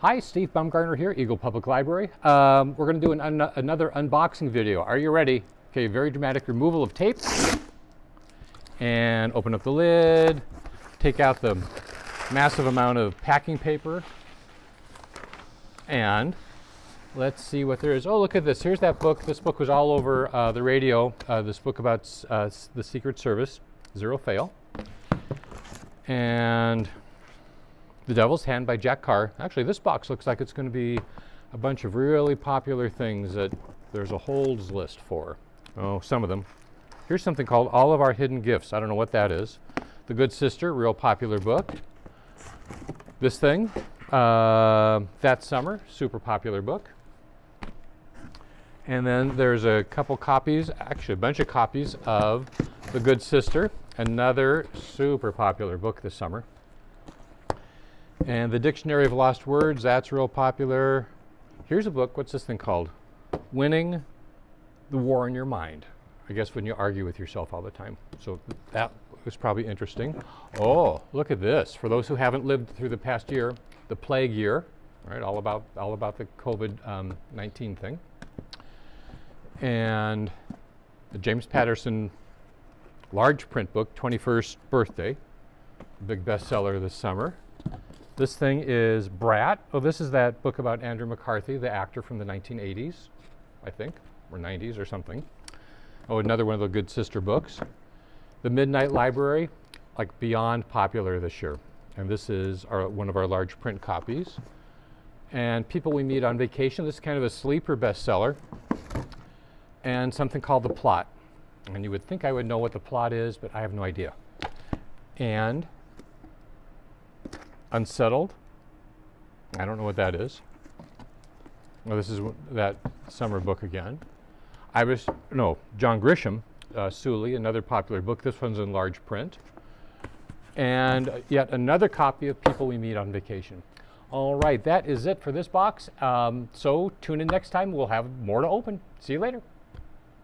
Hi, Steve Baumgartner here, Eagle Public Library. We're going to do another unboxing video. Are you ready? Okay, very dramatic removal of tape. And open up the lid, take out the massive amount of packing paper. And let's see what there is. Oh, look at this. Here's that book. This book was all over the radio. This book about the Secret Service, Zero Fail. And The Devil's Hand by Jack Carr. Actually, this box looks like it's going to be a bunch of really popular things that there's a holds list for. Oh, some of them. Here's something called All of Our Hidden Gifts. I don't know what that is. The Good Sister, real popular book. This thing, That Summer, super popular book. And then there's a couple copies, actually a bunch of copies of The Good Sister, another super popular book this summer. And the Dictionary of Lost Words, that's real popular. Here's a book, what's this thing called? Winning the War in Your Mind. I guess when you argue with yourself all the time. So that was probably interesting. Oh, look at this. For those who haven't lived through the past year, the plague year, right? All about the COVID-19 thing. And the James Patterson large print book, 21st Birthday, big bestseller this summer. This thing is Brat. Oh, this is that book about Andrew McCarthy, the actor from the 1980s, I think, or 90s or something. Oh, another one of the Good Sister books. The Midnight Library, like beyond popular this year. And this is one of our large print copies. And People We Meet on Vacation. This is kind of a sleeper bestseller. And something called The Plot. And you would think I would know what The Plot is, but I have no idea. And Unsettled. I don't know what that is. Well, this is that summer book again. John Grisham, Sully, another popular book. This one's in large print. And yet another copy of People We Meet on Vacation. All right, that is it for this box. So tune in next time. We'll have more to open. See you later.